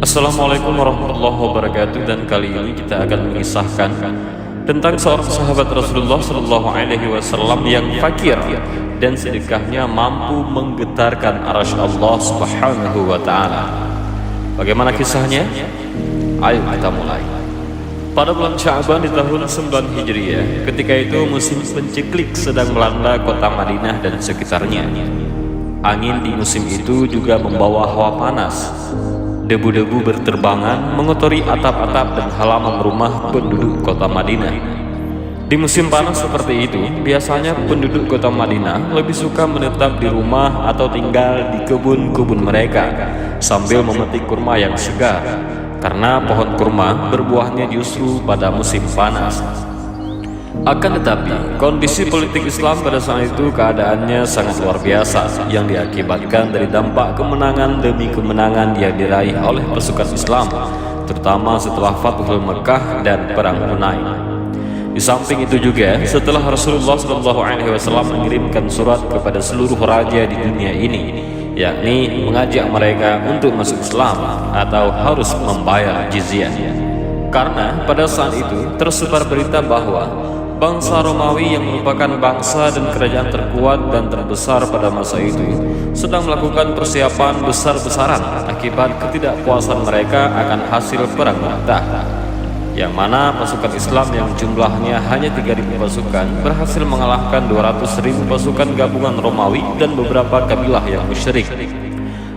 Assalamualaikum warahmatullahi wabarakatuh. Dan kali ini kita akan mengisahkan tentang seorang sahabat Rasulullah Shallallahu Alaihi Wasallam yang fakir dan sedekahnya mampu menggetarkan arasy Allah Subhanahu Wa Taala. Bagaimana kisahnya? Ayo kita mulai. Pada bulan Sya'ban di tahun 9 Hijriah, ketika itu musim penceklik sedang melanda kota Madinah dan sekitarnya. Angin di musim itu juga membawa hawa panas. Debu-debu berterbangan mengotori atap-atap dan halaman rumah penduduk kota Madinah. Di musim panas seperti itu, biasanya penduduk kota Madinah lebih suka menetap di rumah atau tinggal di kebun-kebun mereka sambil memetik kurma yang segar, karena pohon kurma berbuahnya justru pada musim panas. Akan tetapi, kondisi politik Islam pada saat itu keadaannya sangat luar biasa, yang diakibatkan dari dampak kemenangan demi kemenangan yang diraih oleh pasukan Islam, terutama setelah Fathul Mekah dan Perang Hunain. Di samping itu juga, setelah Rasulullah SAW mengirimkan surat kepada seluruh raja di dunia ini, yakni mengajak mereka untuk masuk Islam atau harus membayar jizyah. Karena pada saat itu tersebar berita bahwa bangsa Romawi yang merupakan bangsa dan kerajaan terkuat dan terbesar pada masa itu sedang melakukan persiapan besar-besaran akibat ketidakpuasan mereka akan hasil perang Mu'tah, yang mana pasukan Islam yang jumlahnya hanya 3.000 pasukan berhasil mengalahkan 200.000 pasukan gabungan Romawi dan beberapa kabilah yang musyrik.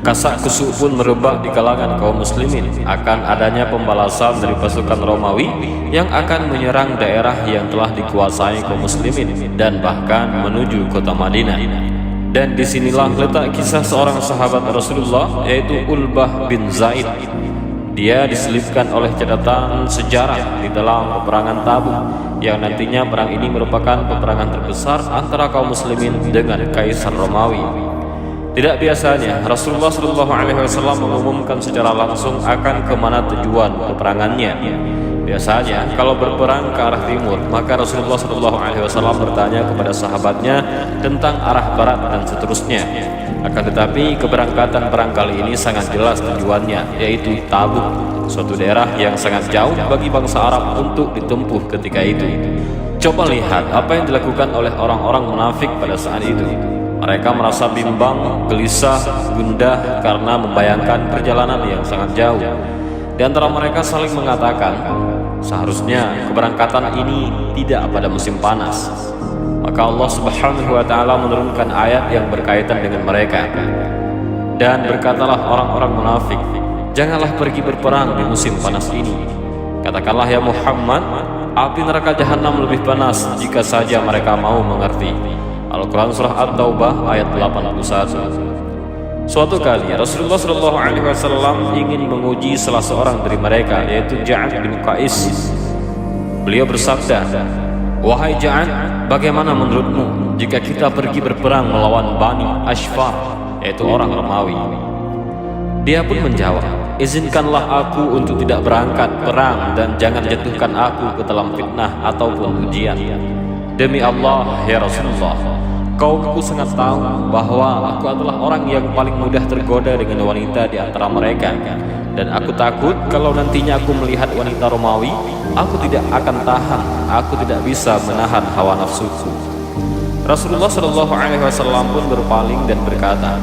Kasak kusuk pun merebak di kalangan kaum muslimin akan adanya pembalasan dari pasukan Romawi yang akan menyerang daerah yang telah dikuasai kaum muslimin dan bahkan menuju kota Madinah. Dan disinilah letak kisah seorang sahabat Rasulullah, yaitu Ulbah bin Zaid. Dia diselipkan oleh catatan sejarah di dalam peperangan Tabuk, yang nantinya perang ini merupakan peperangan terbesar antara kaum muslimin dengan Kaisar Romawi. Tidak biasanya Rasulullah SAW mengumumkan secara langsung akan kemana tujuan peperangannya. Biasanya kalau berperang ke arah timur, maka Rasulullah SAW bertanya kepada sahabatnya tentang arah barat dan seterusnya. Akan tetapi keberangkatan perang kali ini sangat jelas tujuannya, yaitu Tabuk, suatu daerah yang sangat jauh bagi bangsa Arab untuk ditempuh ketika itu. Coba lihat apa yang dilakukan oleh orang-orang munafik pada saat itu. Mereka merasa bimbang, gelisah, gundah karena membayangkan perjalanan yang sangat jauh. Di antara mereka saling mengatakan, seharusnya keberangkatan ini tidak pada musim panas. Maka Allah Subhanahu wa Ta'ala menurunkan ayat yang berkaitan dengan mereka. Dan berkatalah orang-orang munafik, janganlah pergi berperang di musim panas ini. Katakanlah ya Muhammad, api neraka jahanam lebih panas jika saja mereka mau mengerti. Al-Quran Surah At-Taubah ayat 81. Suatu kali Rasulullah SAW ingin menguji salah seorang dari mereka, yaitu Ja'ad bin Qais. Beliau bersabda, "Wahai Ja'ad, bagaimana menurutmu jika kita pergi berperang melawan Bani Ashfar, yaitu orang Romawi?" Dia pun menjawab, "Izinkanlah aku untuk tidak berangkat perang dan jangan jatuhkan aku ke dalam fitnah ataupun ujian. Demi Allah, ya Rasulullah, kaumku sangat tahu bahwa aku adalah orang yang paling mudah tergoda dengan wanita di antara mereka, dan aku takut kalau nantinya aku melihat wanita Romawi, aku tidak akan tahan, aku tidak bisa menahan hawa nafsuku." Rasulullah SAW pun berpaling dan berkata,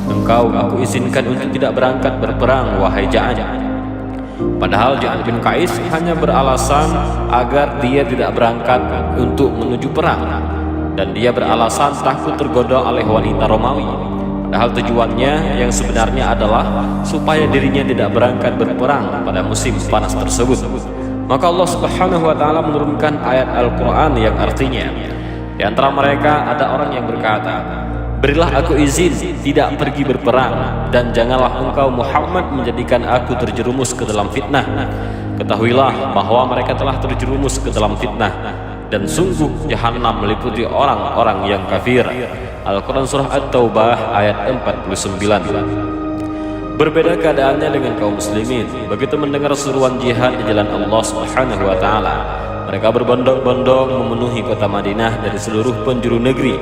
"Engkau aku izinkan untuk tidak berangkat berperang, wahai Ja'ad." Padahal Ja'ad bin Qais hanya beralasan agar dia tidak berangkat untuk menuju perang, dan dia beralasan takut tergoda oleh wanita Romawi. Padahal tujuannya yang sebenarnya adalah supaya dirinya tidak berangkat berperang pada musim panas tersebut. Maka Allah Subhanahu wa Ta'ala menurunkan ayat Al-Quran yang artinya, di antara mereka ada orang yang berkata, "Berilah aku izin tidak pergi berperang, dan janganlah engkau Muhammad menjadikan aku terjerumus ke dalam fitnah. Ketahuilah bahwa mereka telah terjerumus ke dalam fitnah, dan sungguh jahanam meliputi orang-orang yang kafir." Al-Quran Surah At-Taubah ayat 49. Berbeda keadaannya dengan kaum muslimin. Begitu mendengar seruan jihad di jalan Allah Subhanahu wa Ta'ala, mereka berbondong-bondong memenuhi kota Madinah dari seluruh penjuru negeri.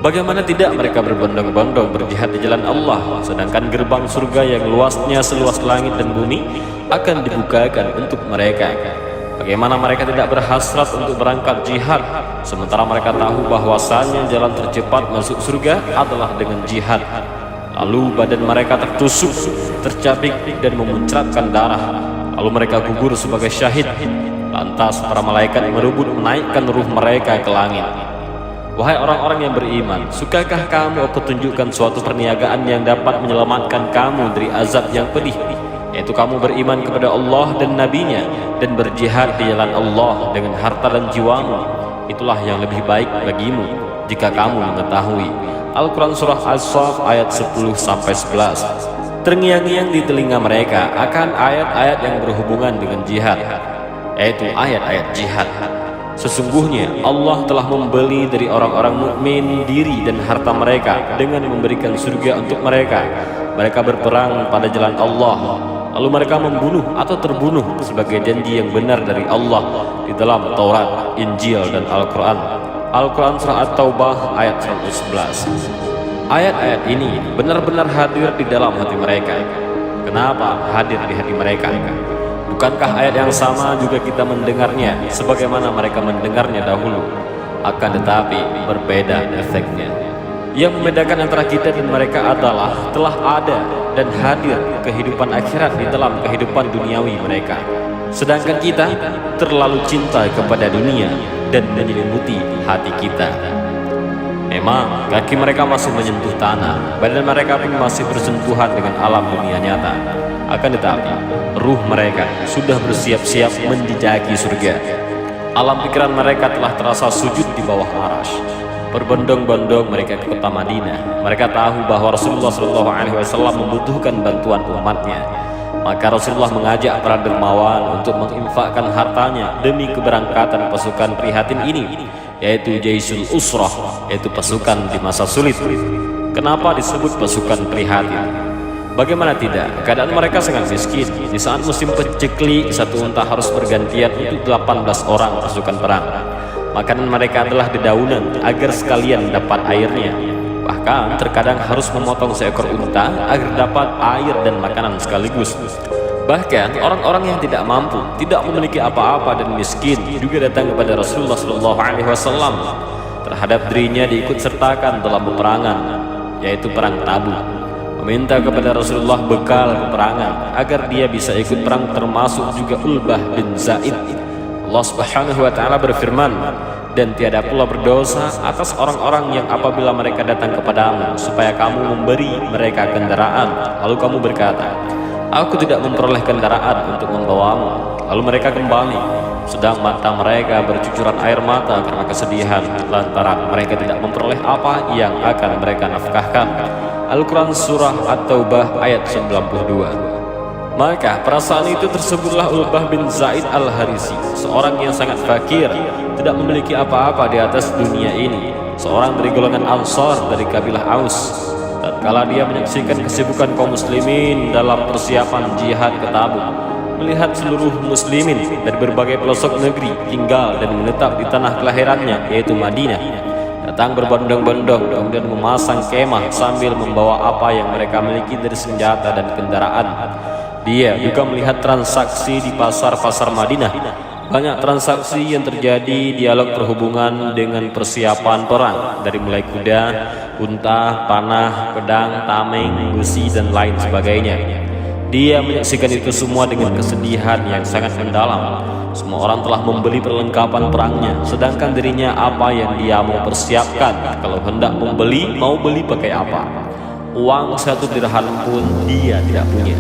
Bagaimana tidak mereka berbondong-bondong berjihad di jalan Allah, sedangkan gerbang surga yang luasnya seluas langit dan bumi akan dibukakan untuk mereka. Bagaimana mereka tidak berhasrat untuk berangkat jihad, sementara mereka tahu bahwasannya jalan tercepat masuk surga adalah dengan jihad. Lalu badan mereka tertusuk, tercabik dan memuncratkan darah. Lalu mereka gugur sebagai syahid. Lantas para malaikat merebut menaikkan ruh mereka ke langit. Wahai orang-orang yang beriman, sukakah kamu aku tunjukkan suatu perniagaan yang dapat menyelamatkan kamu dari azab yang pedih, yaitu kamu beriman kepada Allah dan Nabi-Nya dan berjihad di jalan Allah dengan harta dan jiwamu. Itulah yang lebih baik bagimu jika kamu mengetahui. Al-Quran Surah As-Saff ayat 10-11. Terngiang-ngiang di telinga mereka akan ayat-ayat yang berhubungan dengan jihad, yaitu ayat-ayat jihad. Sesungguhnya Allah telah membeli dari orang-orang mukmin diri dan harta mereka dengan memberikan surga untuk mereka. Mereka berperang pada jalan Allah, lalu mereka membunuh atau terbunuh sebagai janji yang benar dari Allah di dalam Taurat, Injil, dan Al-Quran. Al-Quran Surah At-Taubah ayat 111. Ayat-ayat ini benar-benar hadir di dalam hati mereka. Kenapa hadir di hati mereka? Bukankah ayat yang sama juga kita mendengarnya sebagaimana mereka mendengarnya dahulu? Akan tetapi berbeda efeknya. Yang membedakan antara kita dan mereka adalah telah ada dan hadir kehidupan akhirat di dalam kehidupan duniawi mereka. Sedangkan kita terlalu cinta kepada dunia dan menyelimuti hati kita. Memang kaki mereka masih menyentuh tanah, badan mereka pun masih bersentuhan dengan alam dunia nyata. Akan tetapi ruh mereka sudah bersiap-siap menjejaki surga. Alam pikiran mereka telah terasa sujud di bawah arasy. Berbondong-bondong mereka ke kota Madinah. Mereka tahu bahwa Rasulullah SAW membutuhkan bantuan umatnya. Maka Rasulullah mengajak para dermawan untuk menginfakkan hartanya demi keberangkatan pasukan prihatin ini, yaitu Jaisul Usrah, yaitu pasukan di masa sulit. Kenapa disebut pasukan prihatin? Bagaimana tidak, keadaan mereka sangat miskin. Di saat musim paceklik, satu unta harus bergantian untuk 18 orang pasukan perang. Makanan mereka adalah dedaunan agar sekalian dapat airnya. Bahkan terkadang harus memotong seekor unta agar dapat air dan makanan sekaligus. Bahkan orang-orang yang tidak mampu, tidak memiliki apa-apa dan miskin juga datang kepada Rasulullah SAW terhadap dirinya diikut sertakan dalam peperangan, yaitu perang Tabuk, meminta kepada Rasulullah bekal peperangan agar dia bisa ikut perang, termasuk juga Ulbah bin Zaid. Allah Subhanahu wa Ta'ala berfirman, dan tiada pula berdosa atas orang-orang yang apabila mereka datang kepadamu supaya kamu memberi mereka kendaraan, lalu kamu berkata, aku tidak memperoleh kendaraan untuk membawamu, lalu mereka kembali sedang mata mereka bercucuran air mata karena kesedihan lantaran mereka tidak memperoleh apa yang akan mereka nafkahkan. Al-Quran Surah At-Taubah ayat 92. Maka perasaan itu tersebutlah Ulbah bin Zaid al-Harisi, seorang yang sangat fakir, tidak memiliki apa-apa di atas dunia ini, seorang dari golongan Ansar dari kabilah Aus. Tatkala dia menyaksikan kesibukan kaum muslimin dalam persiapan jihad ke Tabuk, melihat seluruh muslimin dari berbagai pelosok negeri tinggal dan menetap di tanah kelahirannya, yaitu Madinah, datang berbondong-bondong kemudian memasang kemah sambil membawa apa yang mereka miliki dari senjata dan kendaraan. Dia juga melihat transaksi di pasar-pasar Madinah. Banyak transaksi yang terjadi, dialog berhubungan dengan persiapan perang, dari mulai kuda, unta, panah, pedang, tameng, besi, dan lain sebagainya. Dia menyaksikan itu semua dengan kesedihan yang sangat mendalam. Semua orang telah membeli perlengkapan perangnya, sedangkan dirinya apa yang dia mau persiapkan? Kalau hendak membeli, mau beli pakai apa? Uang 1 dirham pun dia tidak punya.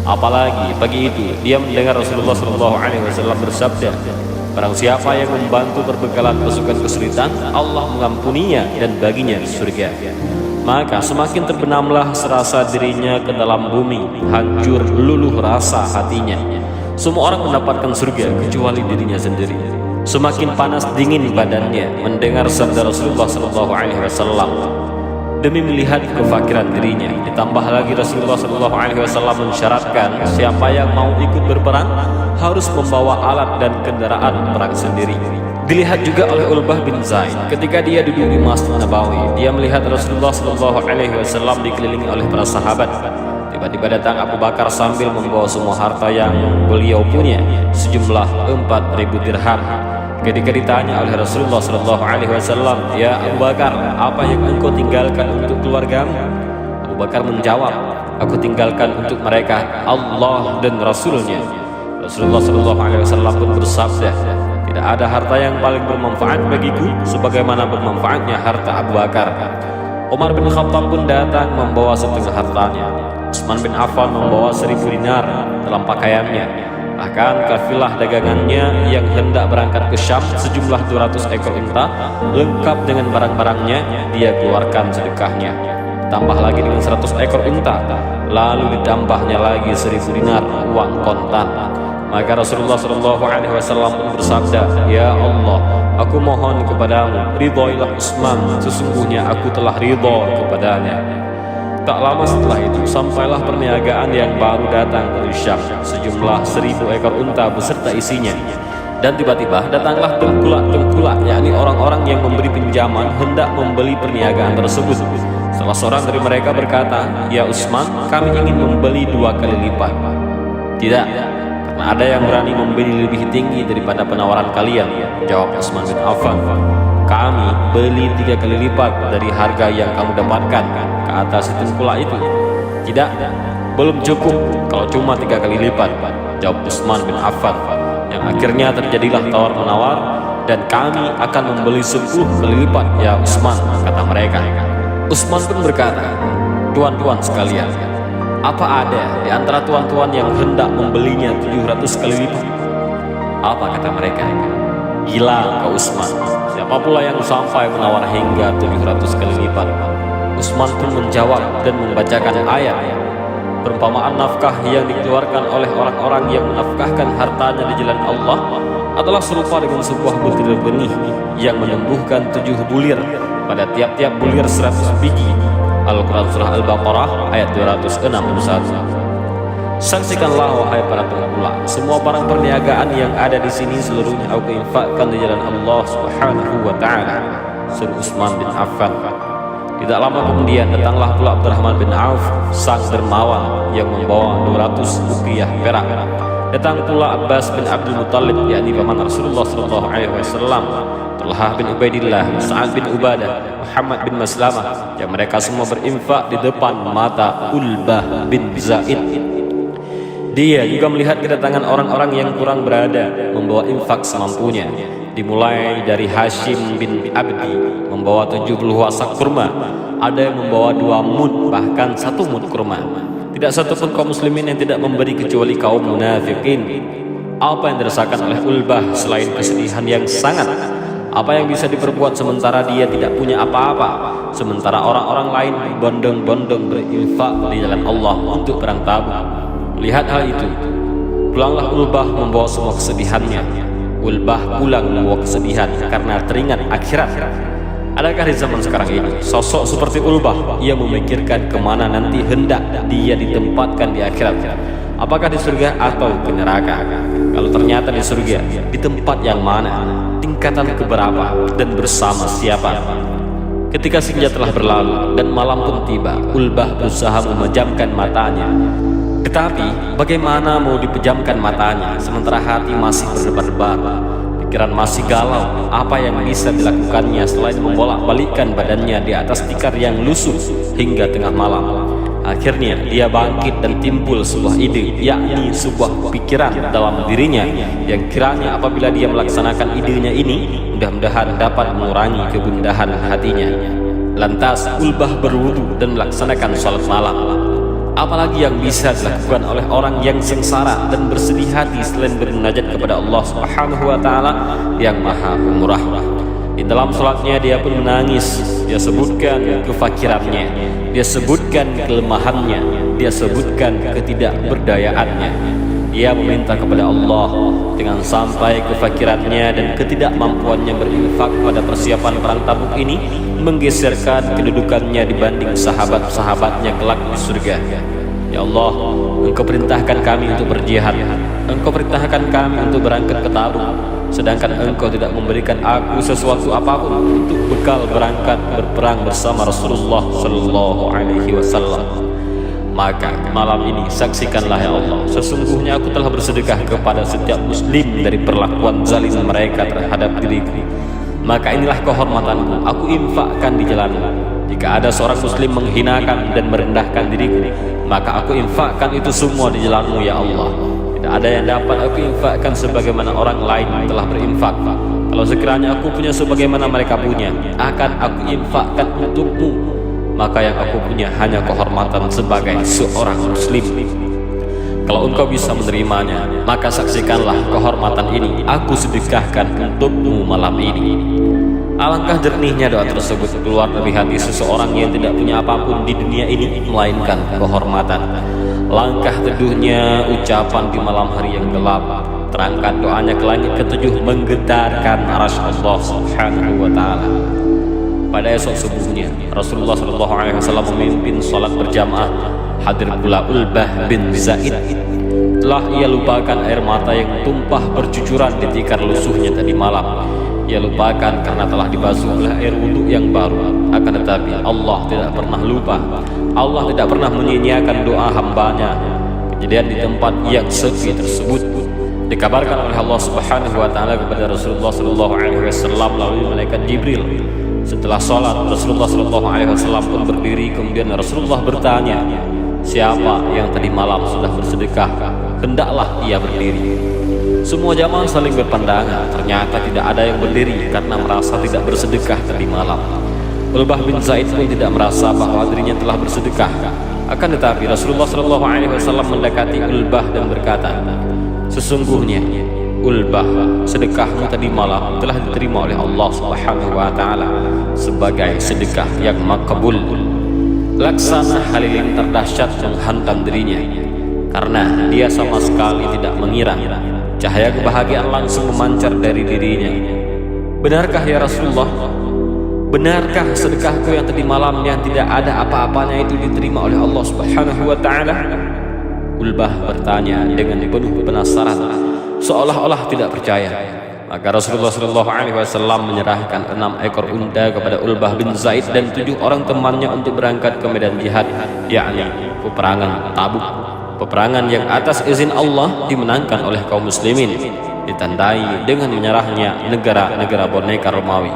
Apalagi pagi itu dia mendengar Rasulullah SAW bersabda, barang siapa yang membantu perbekalan pasukan kesulitan, Allah mengampuninya dan baginya surga. Maka semakin terbenamlah serasa dirinya ke dalam bumi, hancur luluh rasa hatinya. Semua orang mendapatkan surga kecuali dirinya sendiri. Semakin panas dingin badannya mendengar sabda Rasulullah SAW. Demi melihat kefakiran dirinya, ditambah lagi Rasulullah SAW mensyaratkan siapa yang mau ikut berperang harus membawa alat dan kendaraan perang sendiri. Dilihat juga oleh Ulbah bin Zaid ketika dia duduk di Masjid Nabawi, dia melihat Rasulullah SAW dikelilingi oleh para sahabat. Tiba-tiba datang Abu Bakar sambil membawa semua harta yang beliau punya, sejumlah 4.000 dirham. Ketika ditanya oleh Rasulullah SAW, "Ya Abu Bakar, apa yang engkau tinggalkan untuk keluargamu?" Abu Bakar menjawab, "Aku tinggalkan untuk mereka Allah dan Rasulnya." Rasulullah SAW pun bersabda, "Tidak ada harta yang paling bermanfaat bagiku sebagaimana bermanfaatnya harta Abu Bakar." Umar bin Khattab pun datang membawa setengah hartanya. Utsman bin Affan membawa 1.000 dinar dalam pakaiannya. Bahkan kafilah dagangannya yang hendak berangkat ke Syam sejumlah 200 ekor unta lengkap dengan barang-barangnya, dia keluarkan sedekahnya. Tambah lagi dengan 100 ekor unta, lalu ditambahnya lagi 1.000 dinar uang kontan. Maka Rasulullah SAW pun bersabda, "Ya Allah, aku mohon kepadamu, ridhoilah Utsman, sesungguhnya aku telah ridho kepadanya." Tak lama setelah itu, sampailah perniagaan yang baru datang dari Syam, sejumlah 1.000 ekor unta beserta isinya. Dan tiba-tiba datanglah tengkulak-tengkulak, yakni orang-orang yang memberi pinjaman hendak membeli perniagaan tersebut. Salah seorang dari mereka berkata, "Ya Utsman, kami ingin membeli 2 kali lipat." "Tidak, karena ada yang berani membeli lebih tinggi daripada penawaran kalian," jawab Utsman bin Affan. "Kami beli 3 kali lipat dari harga yang kamu dapatkan," kata si tengkulak itu. "Tidak, belum cukup kalau cuma 3 kali lipat," jawab Utsman bin Affan. Yang akhirnya terjadilah tawar-menawar, "Dan kami akan membeli 10 kali lipat ya Utsman," kata mereka. Utsman pun berkata, "Tuan-tuan sekalian, apa ada di antara tuan-tuan yang hendak membelinya 700 kali lipat?" "Apa?" kata mereka. "Gila kau Utsman, siapa pula yang sampai menawar hingga 700 kali lipat?" Utsman pun menjawab dan membacakan ayat, "Perumpamaan nafkah yang dikeluarkan oleh orang-orang yang menafkahkan hartanya di jalan Allah adalah serupa dengan sebuah butir benih yang menumbuhkan 7 bulir, pada tiap-tiap bulir 100 biji." Al-Quran Surah Al-Baqarah ayat 261. Saksikanlah wahai para tengkulak, semua barang perniagaan yang ada di sini seluruhnya aku infakkan di jalan Allah Subhanahu wa Ta'ala, seru Utsman bin Affan. Tidak lama kemudian datanglah pula Abdurrahman bin Auf, sang dermawan yang membawa 200 rupiah perak. Datang pula Abbas bin Abdul Muttalib, yakni paman Rasulullah SAW, Talhah bin Ubaidillah, Sa'ad bin Ubadah, Muhammad bin Maslamah, yang mereka semua berinfak di depan mata Ulbah bin Zaid. Dia juga melihat kedatangan orang-orang yang kurang berada membawa infak semampunya. Dimulai dari Hashim bin Abdi membawa 70 wasak kurma, ada yang membawa 2 mud, bahkan 1 mud kurma. Tidak satu pun kaum muslimin yang tidak memberi kecuali kaum munafikin. Apa yang dirasakan oleh Ulbah selain kesedihan yang sangat? Apa yang bisa diperbuat sementara dia tidak punya apa-apa, sementara orang-orang lain bondong-bondong berinfak di jalan Allah untuk perang Tabuk? Lihat hal itu, pulanglah Ulbah membawa semua kesedihannya. Ulbah pulang membawa kesedihan karena teringat akhirat. Adakah di zaman sekarang ini sosok seperti Ulbah yang memikirkan kemana nanti hendak dia ditempatkan di akhirat? Apakah di surga atau ke neraka? Kalau ternyata di surga, di tempat yang mana? Tingkatan keberapa? Dan bersama siapa? Ketika senja telah berlalu dan malam pun tiba, Ulbah berusaha memejamkan matanya. Tetapi bagaimana mau dipejamkan matanya sementara hati masih berdebar-debar, pikiran masih galau? Apa yang bisa dilakukannya selain membolak-balikkan badannya di atas tikar yang lusuh hingga tengah malam? Akhirnya dia bangkit dan timbul sebuah ide, yakni sebuah pikiran dalam dirinya yang kiranya apabila dia melaksanakan idenya ini, mudah-mudahan dapat mengurangi kegundahan hatinya. Lantas Ulbah berwudu dan melaksanakan sholat malam. Apalagi yang bisa dilakukan oleh orang yang sengsara dan bersedih hati selain bermunajat kepada Allah Subhanahu wa Ta'ala yang Maha Pemurah. Di dalam sholatnya dia pun menangis. Dia sebutkan kefakirannya, dia sebutkan kelemahannya, dia sebutkan ketidakberdayaannya. Dia meminta kepada Allah dengan sampai kefakirannya dan ketidakmampuannya berinfak pada persiapan perang Tabuk ini menggeserkan kedudukannya dibanding sahabat-sahabatnya kelak di surga. Ya Allah, Engkau perintahkan kami untuk berjihad, Engkau perintahkan kami untuk berangkat ke Tabuk. sedangkan engkau tidak memberikan aku sesuatu apapun untuk bekal berangkat berperang bersama Rasulullah sallallahu alaihi wasallam. Maka malam ini saksikanlah ya Allah, sesungguhnya aku telah bersedekah kepada setiap muslim dari perlakuan zalim mereka terhadap diriku. Maka inilah kehormatanku, aku infakkan di jalanmu. Jika ada seorang muslim menghinakan dan merendahkan diriku, maka aku infakkan itu semua di jalanmu ya Allah. Tidak ada yang dapat aku infakkan sebagaimana orang lain telah berinfak. Kalau sekiranya aku punya sebagaimana mereka punya, akan aku infakkan untukmu. Maka yang aku punya hanya kehormatan sebagai seorang muslim. Kalau engkau bisa menerimanya, maka saksikanlah kehormatan ini aku sedekahkan untukmu malam ini. Alangkah jernihnya doa tersebut keluar dari hati seseorang yang tidak punya apapun di dunia ini melainkan kehormatan. Langkah teduhnya ucapan di malam hari yang gelap, terangkat doanya ke langit ketujuh, menggetarkan arsy Allah Subhanahu wa taala. Pada esok subuhnya Rasulullah sallallahu alaihi wasallam memimpin salat berjamaah. Hadir pula Ulbah bin Zaid. Telah ia lupakan air mata yang tumpah bercucuran di tikar lusuhnya tadi malam. Ia lupakan karena telah dibasuh oleh air wudhu yang baru. Akan tetapi Allah tidak pernah lupa. Allah tidak pernah menyia-nyiakan doa hambanya. Kejadian di tempat yang sepi tersebut dikabarkan oleh Allah Subhanahu wa taala kepada Rasulullah sallallahu alaihi wasallam melalui malaikat Jibril. Setelah sholat, Rasulullah sallallahu alaihi wasallam pun berdiri. Kemudian Rasulullah bertanya, siapa yang tadi malam sudah bersedekah? Hendaklah ia berdiri. Semua jamaah saling berpandangan. Ternyata tidak ada yang berdiri karena merasa tidak bersedekah tadi malam. Ulbah bin Zaid pun tidak merasa bahwa dirinya telah bersedekah. Akan tetapi Rasulullah sallallahu alaihi wasallam mendekati Ulbah dan berkata, sesungguhnya Ulbah, sedekahmu tadi malam telah diterima oleh Allah Subhanahu wa taala sebagai sedekah yang makbul. Laksana halilintar terdahsyat menghantam dirinya karena dia sama sekali tidak mengira cahaya kebahagiaan langsung memancar dari dirinya. Benarkah ya Rasulullah? Benarkah sedekahku yang tadi malam yang tidak ada apa-apanya itu diterima oleh Allah Subhanahu wa taala? Ulbah bertanya dengan penuh penasaran, seolah-olah tidak percaya. Maka Rasulullah sallallahu alaihi wasallam menyerahkan 6 ekor unta kepada Ulbah bin Zaid dan 7 orang temannya untuk berangkat ke medan jihad, yakni peperangan Tabuk. Peperangan yang atas izin Allah dimenangkan oleh kaum muslimin, ditandai dengan menyerahnya negara-negara boneka Romawi.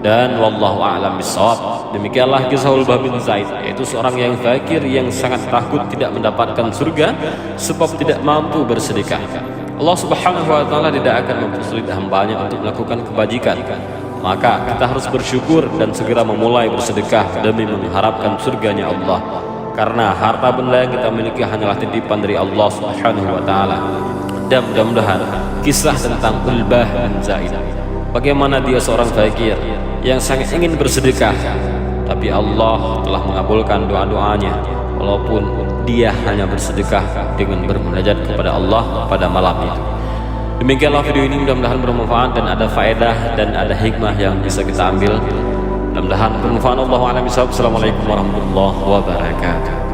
Dan wallahu a'lam bissawab. Demikianlah kisah Ulbah bin Zaid, yaitu seorang yang fakir yang sangat takut tidak mendapatkan surga sebab tidak mampu bersedekah. Allah Subhanahu wa taala tidak akan mempersulit hambanya untuk melakukan kebajikan. Maka kita harus bersyukur dan segera memulai bersedekah demi mengharapkan surganya Allah. Karena harta benda yang kita miliki hanyalah titipan dari Allah Subhanahu wa taala. Dan mudah-mudahan kisah tentang Ulbah bin Zaid, bagaimana dia seorang fakir yang sangat ingin bersedekah, tapi Allah telah mengabulkan doa-doanya walaupun dia hanya bersedekah dengan bermunajat kepada Allah pada malam itu. Demikianlah video ini, mudah-mudahan bermanfaat dan ada faedah dan ada hikmah yang bisa kita ambil. Mudah-mudahan bermanfaat. Allahu a'lam bishawab. Assalamualaikum warahmatullahi wabarakatuh.